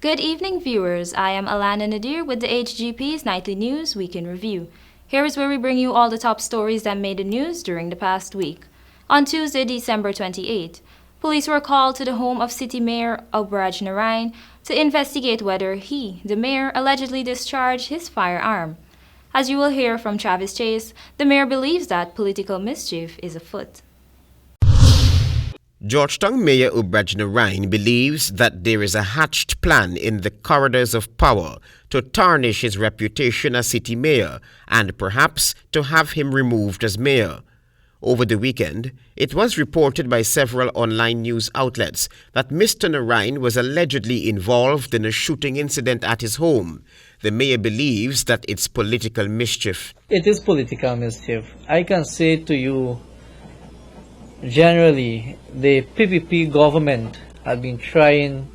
Good evening, viewers. I am Alana Nadir with the HGP's Nightly News Week in Review. Here is where we bring you all the top stories that made the news during the past week. On Tuesday, December 28, police were called to the home of City Mayor Obraj Narain to investigate whether he, the mayor, allegedly discharged his firearm. As you will hear from Travis Chase, the mayor believes that political mischief is afoot. Georgetown Mayor Obraj Narain believes that there is a hatched plan in the corridors of power to tarnish his reputation as city mayor and perhaps to have him removed as mayor. Over the weekend, it was reported by several online news outlets that Mr. Narain was allegedly involved in a shooting incident at his home. The mayor believes that it's political mischief. It is political mischief. I can say to you, generally, the PPP government have been trying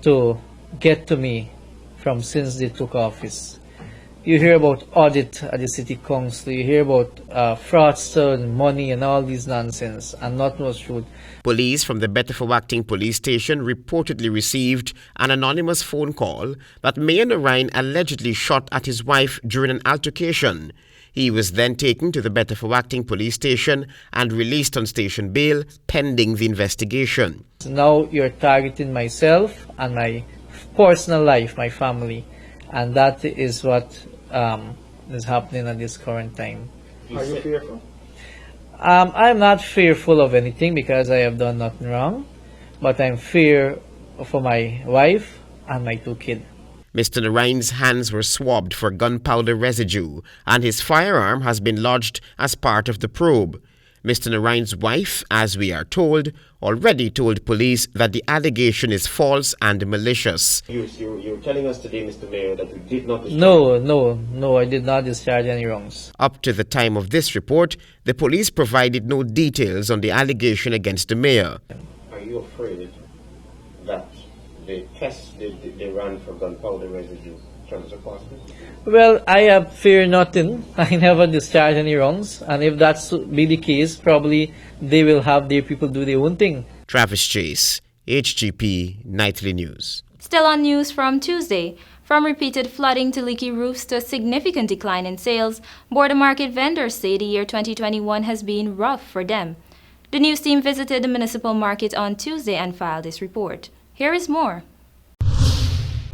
to get to me from since they took office. You hear about audit at the city council, you hear about fraudster and money and all these nonsense, and not no truth. Police from the Betafawakting police station reportedly received an anonymous phone call that Mayor Narain allegedly shot at his wife during an altercation. He was then taken to the Betafawakting police station and released on station bail pending the investigation. Now you're targeting myself and my personal life, my family, and that is what is happening at this current time. Are you fearful? I'm not fearful of anything because I have done nothing wrong, but I'm fear for my wife and my two kids. Mr. Narain's hands were swabbed for gunpowder residue, and his firearm has been lodged as part of the probe. Mr. Narain's wife, as we are told, already told police that the allegation is false and malicious. You're telling us today, Mr. Mayor, that you did not discharge... No, I did not discharge any wrongs. Up to the time of this report, the police provided no details on the allegation against the mayor. Are you afraid that the tests they ran for gunpowder residue transfer positive? Well, I have fear nothing. I never discharge any wrongs, and if that's be the case, probably they will have their people do their own thing. Travis Chase, HGP Nightly News. Still on news from Tuesday, from repeated flooding to leaky roofs to a significant decline in sales, border market vendors say the year 2021 has been rough for them. The news team visited the municipal market on Tuesday and filed this report. Here is more.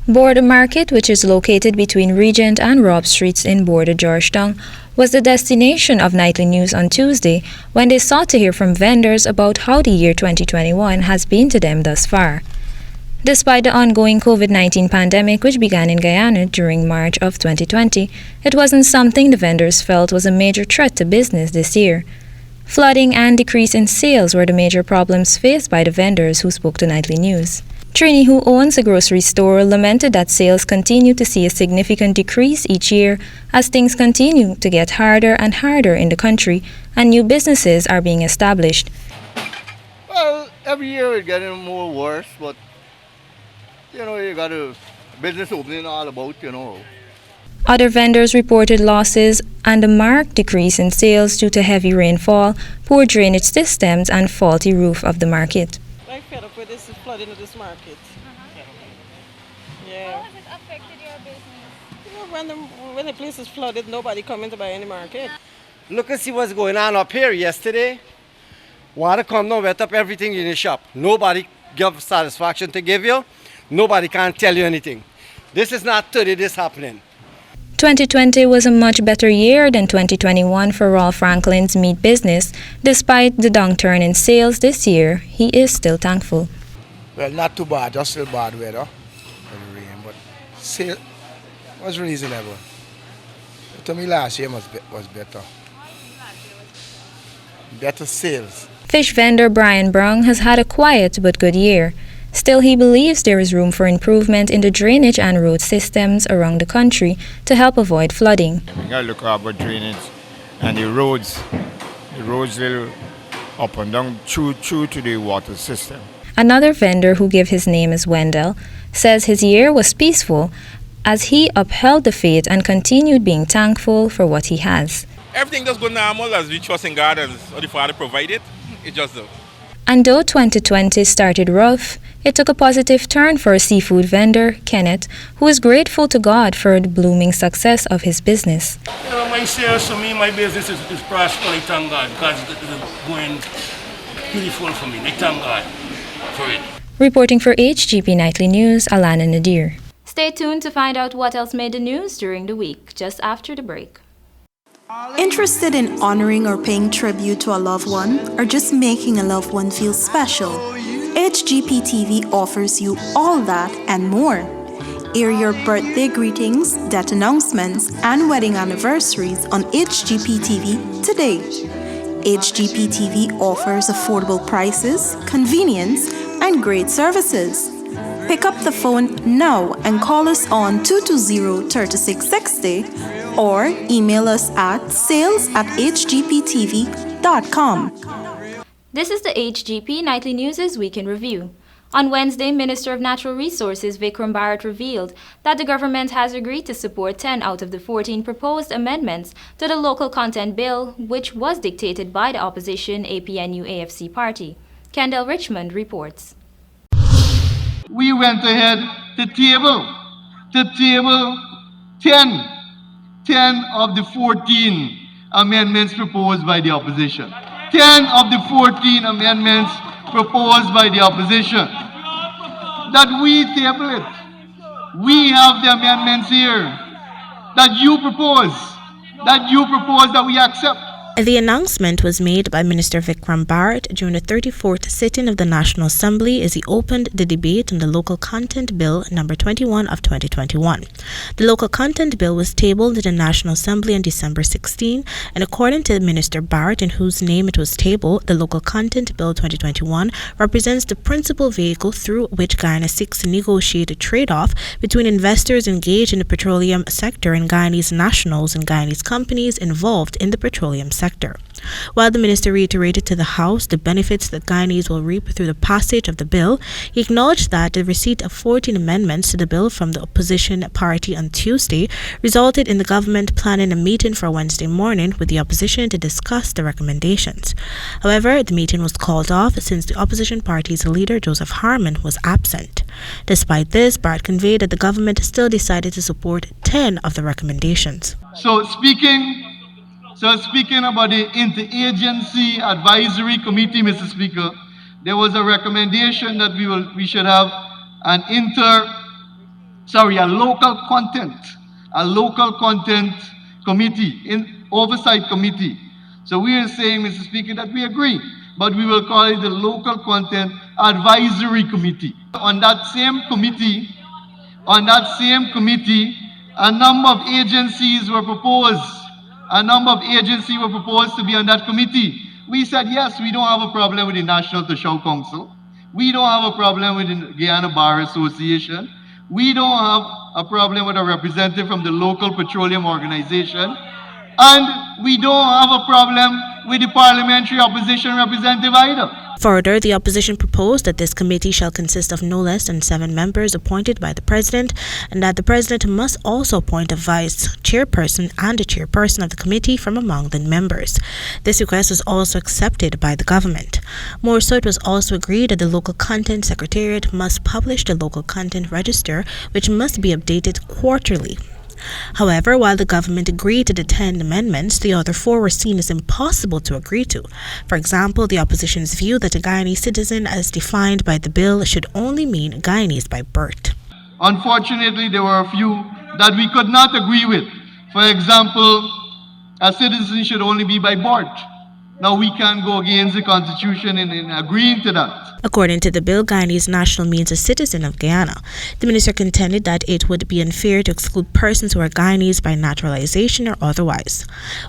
Border Market, which is located between Regent and Robb Streets in Border, Georgetown, was the destination of Nightly News on Tuesday when they sought to hear from vendors about how the year 2021 has been to them thus far. Despite the ongoing COVID-19 pandemic, which began in Guyana during March of 2020, it wasn't something the vendors felt was a major threat to business this year. Flooding and decrease in sales were the major problems faced by the vendors who spoke to Nightly News. Trini, who owns a grocery store, lamented that sales continue to see a significant decrease each year as things continue to get harder and harder in the country and new businesses are being established. Well, every year it's getting more worse, but you got a business opening all about, Other vendors reported losses and a marked decrease in sales due to heavy rainfall, poor drainage systems, and faulty roof of the market. I'm fed up with this flooding of this market. Yeah. How has it affected your business? When the place is flooded, nobody coming to buy any market. Look and see what's going on up here yesterday. Water come now, wet up everything in the shop. Nobody give satisfaction to give you. Nobody can tell you anything. This is not today this happening. 2020 was a much better year than 2021 for Rolf Franklin's meat business. Despite the downturn in sales this year, he is still thankful. Well, not too bad, just still bad weather and rain, but sale was reasonable. To me last year was better. Better sales. Fish vendor Brian Brown has had a quiet but good year. Still, he believes there is room for improvement in the drainage and road systems around the country to help avoid flooding. We got to look about drainage and the roads. The roads little up and down through to the water system. Another vendor, who gave his name as Wendell, says his year was peaceful as he upheld the faith and continued being thankful for what he has. Everything just go normal as we trust in God as the Father provided. It just does. And though 2020 started rough, it took a positive turn for a seafood vendor, Kenneth, who is grateful to God for the blooming success of his business. You know, my sales to me, my business is prospering, thank God, because it's going beautiful for me. I thank God for it. Reporting for HGP Nightly News, Alana Nadir. Stay tuned to find out what else made the news during the week, just after the break. Interested in honoring or paying tribute to a loved one, or just making a loved one feel special? HGP TV offers you all that and more. Air your birthday greetings, death announcements, and wedding anniversaries on HGP TV today. HGP TV offers affordable prices, convenience, and great services. Pick up the phone now and call us on 220-3660 or email us at sales@hgptv.com. This is the HGP Nightly News' Week in Review. On Wednesday, Minister of Natural Resources Vikram Bharat revealed that the government has agreed to support 10 out of the 14 proposed amendments to the local content bill, which was dictated by the opposition APNU-AFC party. Kendall Richmond reports. We went ahead to table 10 of the 14 amendments proposed by the opposition. 10 of the 14 amendments proposed by the opposition. That we table it. We have the amendments here that you propose that we accept. The announcement was made by Minister Vikram Bharat during the 34th sitting of the National Assembly as he opened the debate on the Local Content Bill number 21 of 2021. The Local Content Bill was tabled in the National Assembly on December 16, and according to Minister Bharat, in whose name it was tabled, the Local Content Bill 2021 represents the principal vehicle through which Guyana seeks to negotiate a trade-off between investors engaged in the petroleum sector and Guyanese nationals and Guyanese companies involved in the petroleum sector. While the minister reiterated to the House the benefits that Guyanese will reap through the passage of the bill, he acknowledged that the receipt of 14 amendments to the bill from the opposition party on Tuesday resulted in the government planning a meeting for Wednesday morning with the opposition to discuss the recommendations. However, the meeting was called off since the opposition party's leader, Joseph Harman, was absent. Despite this, Bharat conveyed that the government still decided to support 10 of the recommendations. So speaking about the Interagency Advisory Committee, Mr. Speaker, there was a recommendation that we should have a local content committee, oversight committee. So we are saying, Mr. Speaker, that we agree, but we will call it the Local Content Advisory Committee. On that same committee, a number of agencies were proposed. A number of agencies were proposed to be on that committee. We said, yes, we don't have a problem with the National Tashau Council. We don't have a problem with the Guyana Bar Association. We don't have a problem with a representative from the local petroleum organization. And we don't have a problem with the parliamentary opposition representative either. Further, the opposition proposed that this committee shall consist of no less than 7 members appointed by the president, and that the president must also appoint a vice chairperson and a chairperson of the committee from among the members. This request was also accepted by the government. More so, it was also agreed that the local content secretariat must publish the local content register, which must be updated quarterly. However, while the government agreed to the 10 amendments, the other 4 were seen as impossible to agree to. For example, the opposition's view that a Guyanese citizen as defined by the bill should only mean Guyanese by birth. Unfortunately, there were a few that we could not agree with. For example, a citizen should only be by birth. Now we can't go against the Constitution in agreeing to that. According to the bill, Guyanese national means a citizen of Guyana. The minister contended that it would be unfair to exclude persons who are Guyanese by naturalization or otherwise.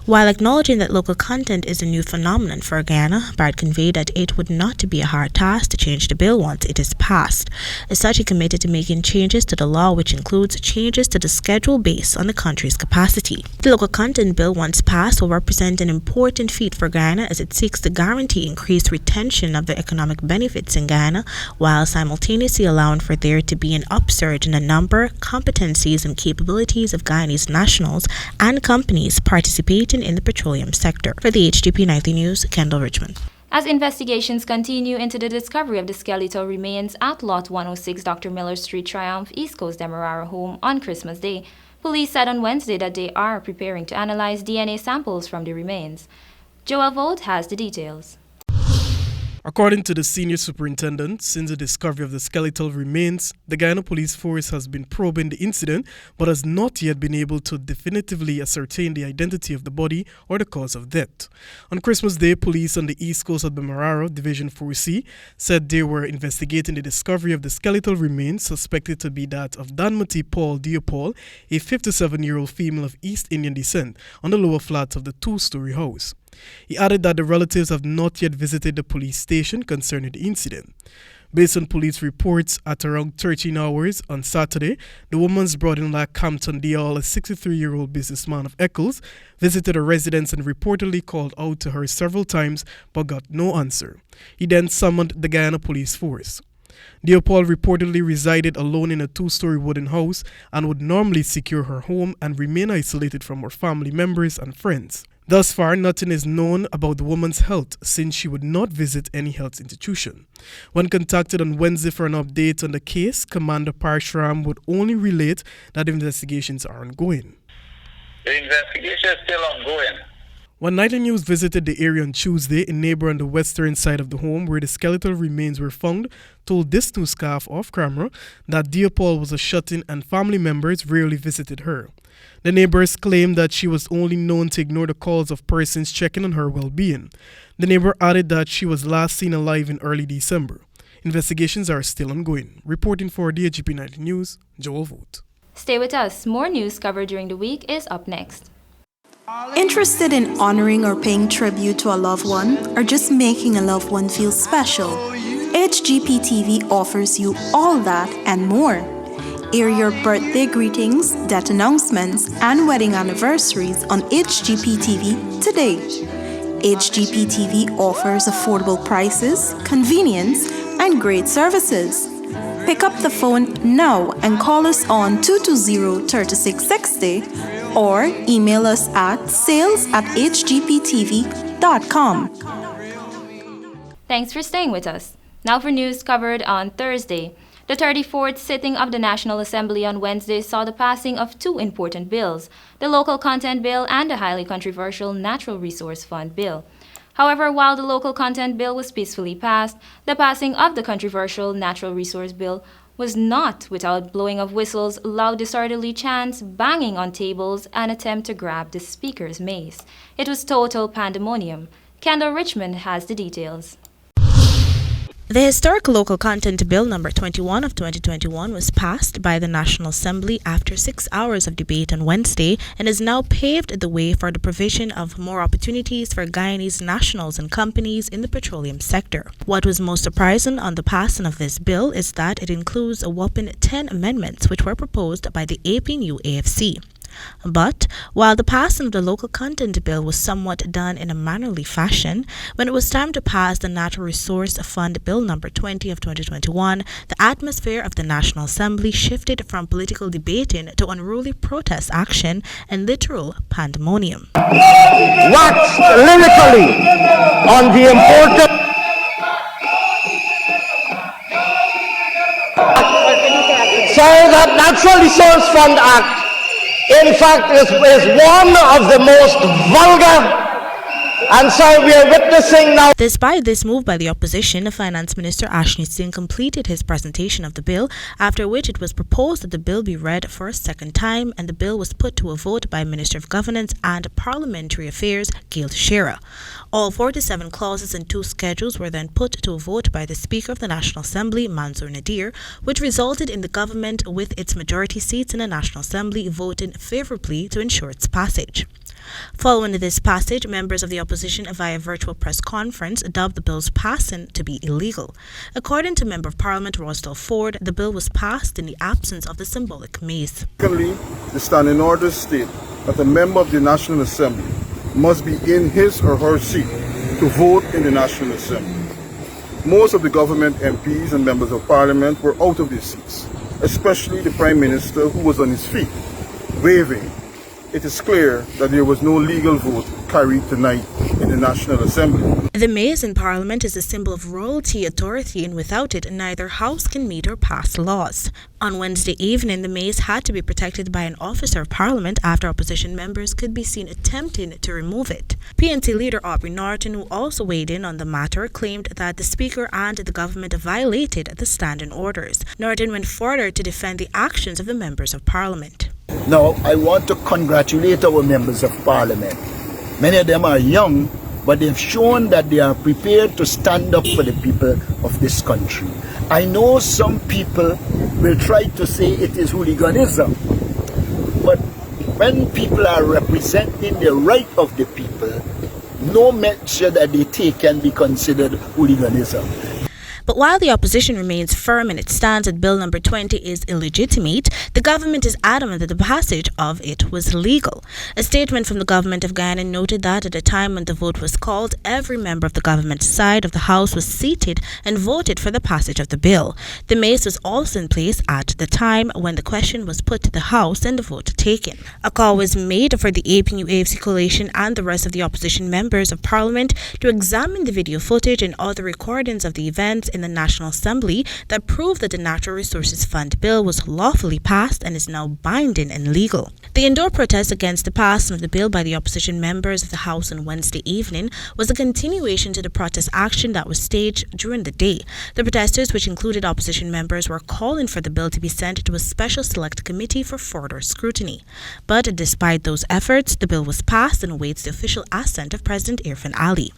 While acknowledging that local content is a new phenomenon for Guyana, Bharat conveyed that it would not be a hard task to change the bill once it is passed. As such, he committed to making changes to the law, which includes changes to the schedule based on the country's capacity. The local content bill, once passed, will represent an important feat for Guyana as it seeks to guarantee increased retention of the economic benefits in Guyana, while simultaneously allowing for there to be an upsurge in the number, competencies, and capabilities of Guyanese nationals and companies participating in the petroleum sector. For the HGP Nightly News, Kendall Richmond. as investigations continue into the discovery of the skeletal remains at Lot 106 Dr. Miller Street, Triumph, East Coast Demerara home on Christmas Day. Police said on Wednesday that they are preparing to analyze DNA samples from the remains. Joel Vogt has the details. According to the senior superintendent, since the discovery of the skeletal remains, the Guyana Police Force has been probing the incident but has not yet been able to definitively ascertain the identity of the body or the cause of death. On Christmas Day, police on the east coast of Demerara, Division 4C, said they were investigating the discovery of the skeletal remains suspected to be that of Danmati Paul Diopol, a 57-year-old female of East Indian descent, on the lower flats of the two-story house. He added that the relatives have not yet visited the police station concerning the incident. Based on police reports, at around 13 hours on Saturday, the woman's brother-in-law, Campton Dial, a 63-year-old businessman of Eccles, visited a residence and reportedly called out to her several times but got no answer. He then summoned the Guyana Police Force. Diopol reportedly resided alone in a two-story wooden house and would normally secure her home and remain isolated from her family members and friends. Thus far, nothing is known about the woman's health since she would not visit any health institution. When contacted on Wednesday for an update on the case, Commander Parshram would only relate that investigations are ongoing. The investigation is still ongoing. When Nightly News visited the area on Tuesday, a neighbor on the western side of the home where the skeletal remains were found told this newscaster off camera that Diopol was a shut-in and family members rarely visited her. The neighbors claimed that she was only known to ignore the calls of persons checking on her well-being. The neighbor added that she was last seen alive in early December. Investigations are still ongoing. Reporting for DHGP Nightly News, Joel Vogt. Stay with us. More news covered during the week is up next. Interested in honoring or paying tribute to a loved one, or just making a loved one feel special? HGP TV offers you all that and more. Air your birthday greetings, death announcements, and wedding anniversaries on HGP TV today. HGP TV offers affordable prices, convenience, and great services. Pick up the phone now and call us on 220-3660 or email us at sales@hgptv.com. Thanks for staying with us. Now for news covered on Thursday. The 34th sitting of the National Assembly on Wednesday saw the passing of two important bills, the Local Content Bill and the highly controversial Natural Resource Fund Bill. However, while the Local Content Bill was peacefully passed, the passing of the controversial Natural Resource Bill was not without blowing of whistles, loud disorderly chants, banging on tables, and attempt to grab the Speaker's mace. It was total pandemonium. Kendall Richmond has the details. The historic Local Content Bill number 21 of 2021 was passed by the National Assembly after 6 hours of debate on Wednesday and has now paved the way for the provision of more opportunities for Guyanese nationals and companies in the petroleum sector. What was most surprising on the passing of this bill is that it includes a whopping 10 amendments which were proposed by the APNU AFC. But while the passing of the Local Content Bill was somewhat done in a mannerly fashion, when it was time to pass the Natural Resource Fund Bill number 20 of 2021, the atmosphere of the National Assembly shifted from political debating to unruly protest action and literal pandemonium. Wax lyrically on the important so that Natural Resource Fund Act in fact is one of the most vulgar, and so we are witnessing now. Despite this move by the opposition, the Finance Minister Ashni Singh completed his presentation of the bill, after which it was proposed that the bill be read for a second time, and the bill was put to a vote by Minister of Governance and Parliamentary Affairs, Gail Teixeira. All 47 clauses and 2 schedules were then put to a vote by the Speaker of the National Assembly, Mansour Nadir, which resulted in the government with its majority seats in the National Assembly voting favourably to ensure its passage. Following this passage, members of the opposition via virtual press conference dubbed the bill's passing to be illegal. According to Member of Parliament Rosdell Ford, the bill was passed in the absence of the symbolic mace. Secondly, the standing orders state that a member of the National Assembly must be in his or her seat to vote in the National Assembly. Most of the government MPs and members of Parliament were out of their seats, especially the Prime Minister, who was on his feet, waving it is clear that there was no legal vote carried tonight in the National Assembly. The mace in Parliament is a symbol of royalty, authority, and without it, neither house can meet or pass laws. On Wednesday evening, the mace had to be protected by an officer of Parliament after opposition members could be seen attempting to remove it. PNC leader Aubrey Norton, who also weighed in on the matter, claimed that the Speaker and the government violated the standing orders. Norton went further to defend the actions of the members of Parliament. Now, I want to congratulate our members of Parliament. Many of them are young, but they've shown that they are prepared to stand up for the people of this country. I know some people will try to say it is hooliganism, but when people are representing the right of the people, no measure that they take can be considered hooliganism. But while the opposition remains firm in its stance that Bill number 20 is illegitimate, the government is adamant that the passage of it was legal. A statement from the government of Guyana noted that at the time when the vote was called, every member of the government side of the House was seated and voted for the passage of the bill. The mace was also in place at the time when the question was put to the House and the vote taken. A call was made for the APNU-AFC coalition and the rest of the opposition members of Parliament to examine the video footage and other recordings of the events in the National Assembly that proved that the Natural Resources Fund bill was lawfully passed and is now binding and legal. The indoor protest against the passing of the bill by the opposition members of the House on Wednesday evening was a continuation to the protest action that was staged during the day. The protesters, which included opposition members, were calling for the bill to be sent to a special select committee for further scrutiny. But despite those efforts, the bill was passed and awaits the official assent of President Irfan Ali.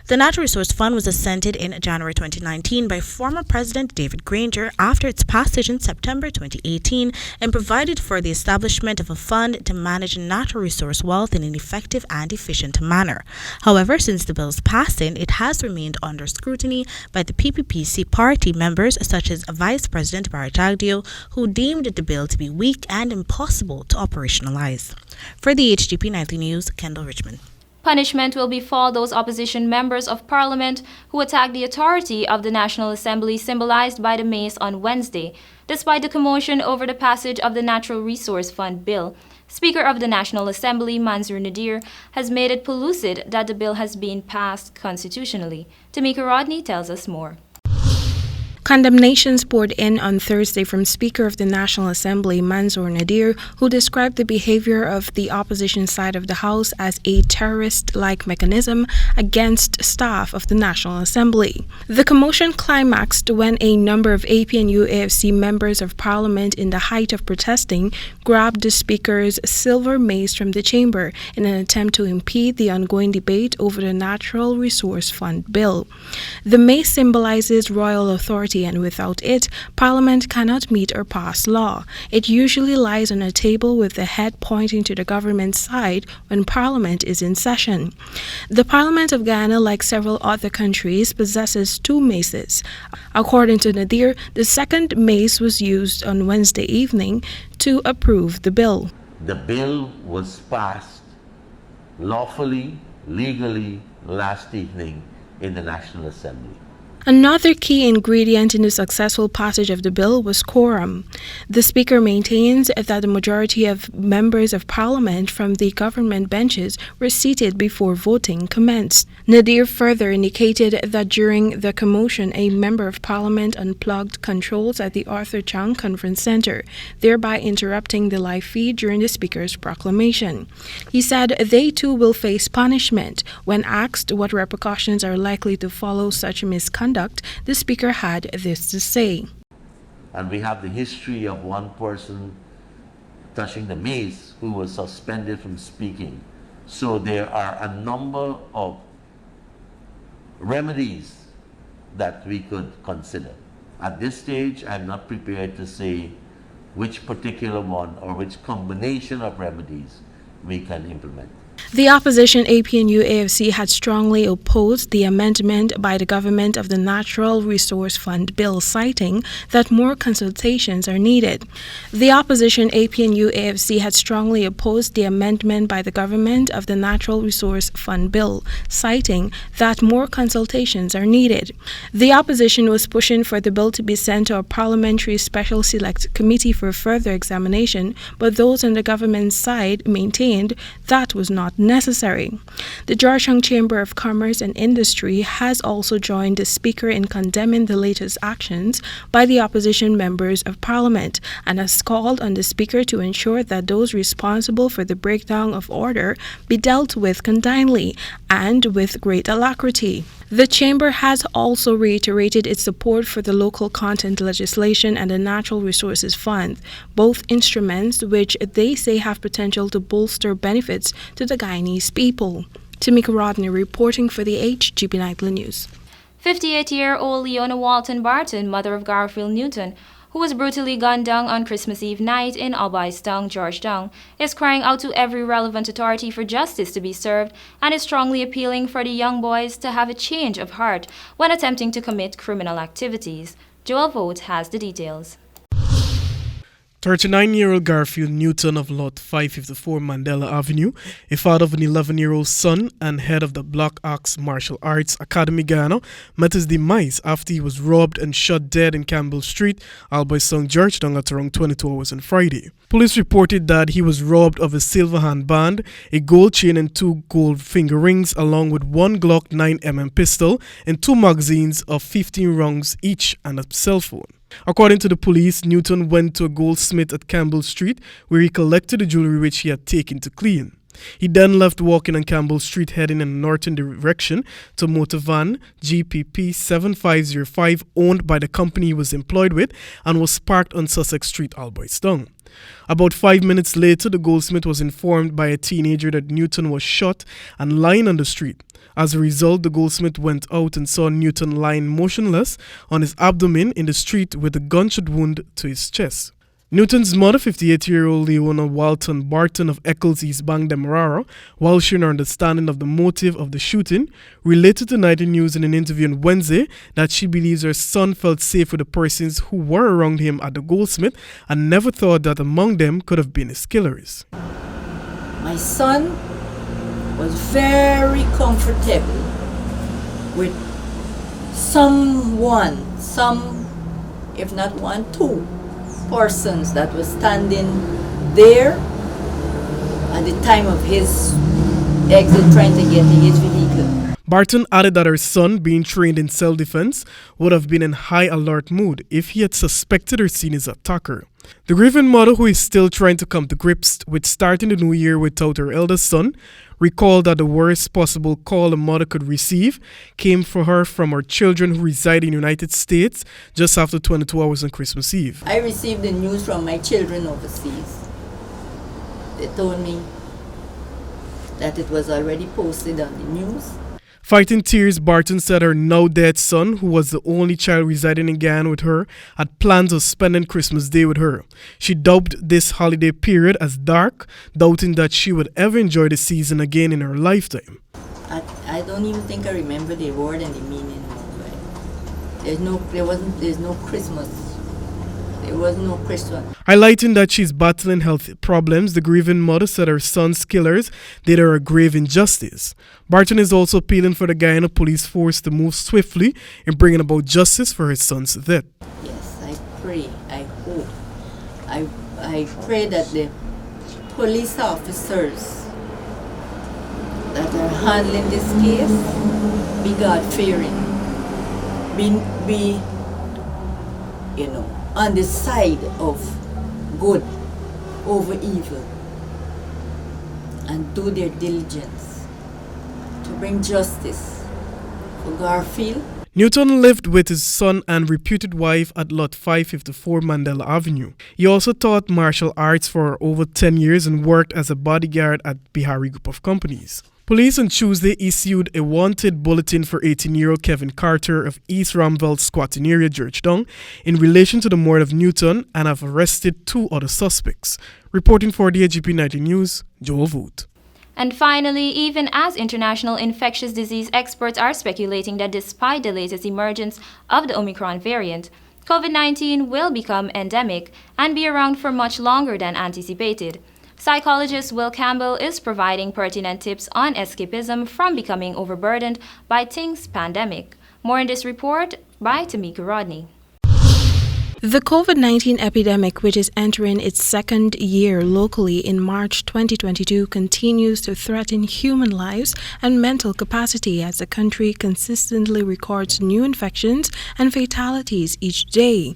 The Natural Resource Fund was assented in January 2019 by former President David Granger after its passage in September 2018 and provided for the establishment of a fund to manage natural resource wealth in an effective and efficient manner. However, since the bill's passing, it has remained under scrutiny by the PPPC party members such as Vice President Barry Jagdeo, who deemed the bill to be weak and impossible to operationalize. For the HGP Nightly News, Kendall Richmond. Punishment will befall those opposition members of Parliament who attacked the authority of the National Assembly symbolized by the mace on Wednesday, despite the commotion over the passage of the Natural Resource Fund bill. Speaker of the National Assembly, Manzoor Nadir, has made it pellucid that the bill has been passed constitutionally. Tamika Rodney tells us more. Condemnations poured in on Thursday from Speaker of the National Assembly, Manzoor Nadir, who described the behavior of the opposition side of the House as a terrorist-like mechanism against staff of the National Assembly. The commotion climaxed when a number of APNU-AFC members of Parliament in the height of protesting grabbed the Speaker's silver mace from the chamber in an attempt to impede the ongoing debate over the Natural Resource Fund bill. The mace symbolizes royal authority, and without it, Parliament cannot meet or pass law. It usually lies on a table with the head pointing to the government side when Parliament is in session. The Parliament of Guyana, like several other countries, possesses two maces. According to Nadir, the second mace was used on Wednesday evening to approve the bill. The bill was passed lawfully, legally last evening in the National Assembly. Another key ingredient in the successful passage of the bill was quorum. The Speaker maintains that the majority of members of Parliament from the government benches were seated before voting commenced. Nadir further indicated that during the commotion, a member of Parliament unplugged controls at the Arthur Chang Conference Center, thereby interrupting the live feed during the Speaker's proclamation. He said they too will face punishment. When asked what repercussions are likely to follow such misconduct, the Speaker had this to say. And we have the history of one person touching the mace who was suspended from speaking. So there are a number of remedies that we could consider. At this stage, I'm not prepared to say which particular one or which combination of remedies we can implement. The opposition APNU-AFC had strongly opposed the amendment by the government of the Natural Resource Fund bill, citing that more consultations are needed. The opposition APNU-AFC had strongly opposed the amendment by the government of the Natural Resource Fund bill, citing that more consultations are needed. The opposition was pushing for the bill to be sent to a Parliamentary Special Select Committee for further examination, but those on the government's side maintained that was not necessary. The Georgetown Chamber of Commerce and Industry has also joined the Speaker in condemning the latest actions by the opposition members of Parliament and has called on the Speaker to ensure that those responsible for the breakdown of order be dealt with condignly and with great alacrity. The Chamber has also reiterated its support for the local content legislation and the Natural Resources Fund, both instruments which they say have potential to bolster benefits to the Guyanese people. Tamika Rodney reporting for the HGP Nightly News. 58-year-old Leona Walton Barton, mother of Garfield Newton, who was brutally gunned down on Christmas Eve night in Albaistown, Georgetown, is crying out to every relevant authority for justice to be served and is strongly appealing for the young boys to have a change of heart when attempting to commit criminal activities. Joel Vogt has the details. 39-year-old Garfield Newton of Lot 554 Mandela Avenue, a father of an 11-year-old son and head of the Black Ox Martial Arts Academy Ghana, met his demise after he was robbed and shot dead in Campbell Street, Albaistown, Georgetown at around 22 hours on Friday. Police reported that he was robbed of a silver handband, a gold chain and 2 gold finger rings, along with 1 Glock 9mm pistol and 2 magazines of 15 rounds each and a cell phone. According to the police, Newton went to a goldsmith at Campbell Street where he collected the jewelry which he had taken to clean. He then left walking on Campbell Street heading in a northern direction to a motor van GPP 7505 owned by the company he was employed with and was parked on Sussex Street, Albaistown. About 5 minutes later, the goldsmith was informed by a teenager that Newton was shot and lying on the street. As a result, the goldsmith went out and saw Newton lying motionless on his abdomen in the street with a gunshot wound to his chest. Newton's mother, 58-year-old Leona Walton Barton of Eccles East Bank, Demerara, while sharing her understanding of the motive of the shooting, related to Nightly News in an interview on Wednesday that she believes her son felt safe with the persons who were around him at the goldsmith and never thought that among them could have been his killers. My son was very comfortable with if not one, 2 persons that was standing there at the time of his exit trying to get in his vehicle. Barton added that her son, being trained in self-defense, would have been in high alert mood if he had suspected or seen his attacker. The grieving mother, who is still trying to come to grips with starting the new year without her eldest son, recalled that the worst possible call a mother could receive came for her from her children who reside in the United States just after 22 hours on Christmas Eve. I received the news from my children overseas. They told me that it was already posted on the news. Fighting tears, Barton said her now dead son, who was the only child residing in Guyana with her, had plans of spending Christmas Day with her. She dubbed this holiday period as dark, doubting that she would ever enjoy the season again in her lifetime. I don't even think I remember the word and the meaning of it. There's no Christmas. There was no Christmas. Highlighting that she's battling health problems, the grieving mother said her son's killers did her a grave injustice. Barton is also appealing for the Guyana police force to move swiftly in bringing about justice for his son's death. Yes, I pray, I hope, I pray that the police officers that are handling this case be God-fearing, be on the side of good over evil and do their diligence to bring justice for Garfield. Newton lived with his son and reputed wife at Lot 554 Mandela Avenue. He also taught martial arts for over 10 years and worked as a bodyguard at Bihari Group of Companies. Police on Tuesday issued a wanted bulletin for 18-year-old Kevin Carter of East Ramville squatting area, Georgetown, in relation to the murder of Newton and have arrested 2 other suspects. Reporting for the HGP 90 News, Joel Voot. And finally, even as international infectious disease experts are speculating that despite the latest emergence of the Omicron variant, COVID-19 will become endemic and be around for much longer than anticipated. Psychologist Will Campbell is providing pertinent tips on escapism from becoming overburdened by things pandemic. More in this report by Tamika Rodney. The COVID-19 epidemic, which is entering its second year locally in March 2022, continues to threaten human lives and mental capacity as the country consistently records new infections and fatalities each day.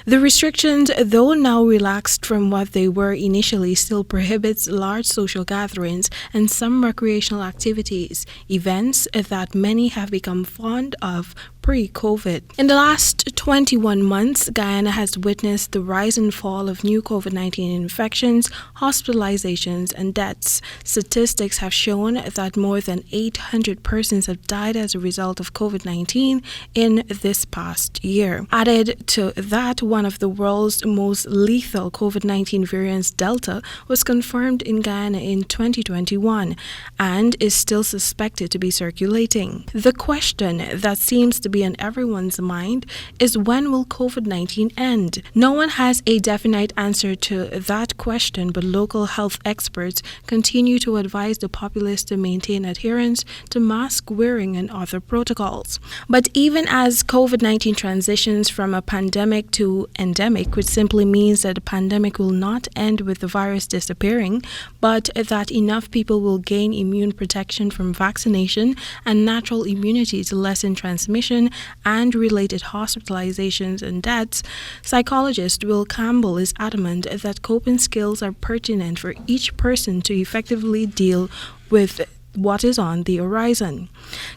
The restrictions, though now relaxed from what they were initially, still prohibits large social gatherings and some recreational activities, events that many have become fond of pre-COVID. In the last 21 months, Guyana has witnessed the rise and fall of new COVID-19 infections, hospitalizations, and deaths. Statistics have shown that more than 800 persons have died as a result of COVID-19 in this past year. Added to that, one of the world's most lethal COVID-19 variants, Delta, was confirmed in Guyana in 2021 and is still suspected to be circulating. The question that seems to be on everyone's mind is, when will COVID-19 end? No one has a definite answer to that question, but local health experts continue to advise the populace to maintain adherence to mask wearing and other protocols. But even as COVID-19 transitions from a pandemic to endemic, which simply means that the pandemic will not end with the virus disappearing, but that enough people will gain immune protection from vaccination and natural immunity to lessen transmission and related hospitalizations and deaths, psychologist Will Campbell is adamant that coping skills are pertinent for each person to effectively deal with what is on the horizon.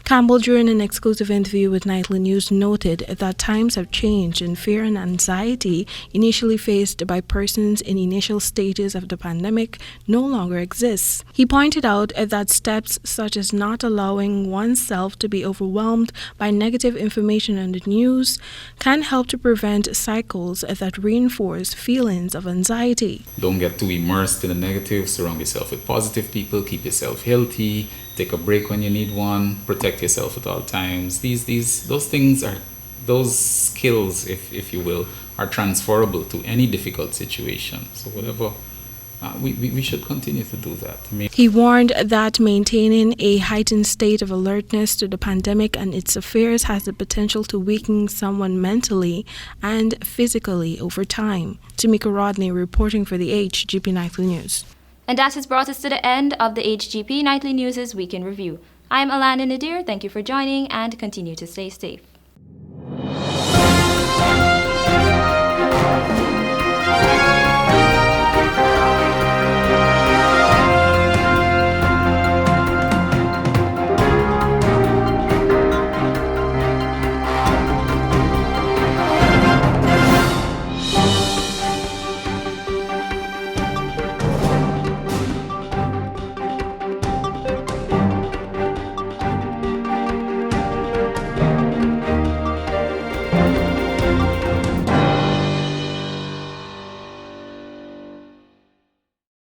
Campbell, during an exclusive interview with Nightly News, noted that times have changed and fear and anxiety initially faced by persons in initial stages of the pandemic no longer exists. He pointed out that steps such as not allowing oneself to be overwhelmed by negative information on the news can help to prevent cycles that reinforce feelings of anxiety. Don't get too immersed in the negative. Surround yourself with positive people. Keep yourself healthy. Take a break when you need one. Protect yourself at all times. Those things are, those skills, if you will, are transferable to any difficult situation. So whatever, we should continue to do that. He warned that maintaining a heightened state of alertness to the pandemic and its affairs has the potential to weaken someone mentally and physically over time. Tamika Rodney reporting for the HGP Nightly News. And that has brought us to the end of the HGP Nightly News' Week in Review. I'm Alana Nadir. Thank you for joining and continue to stay safe.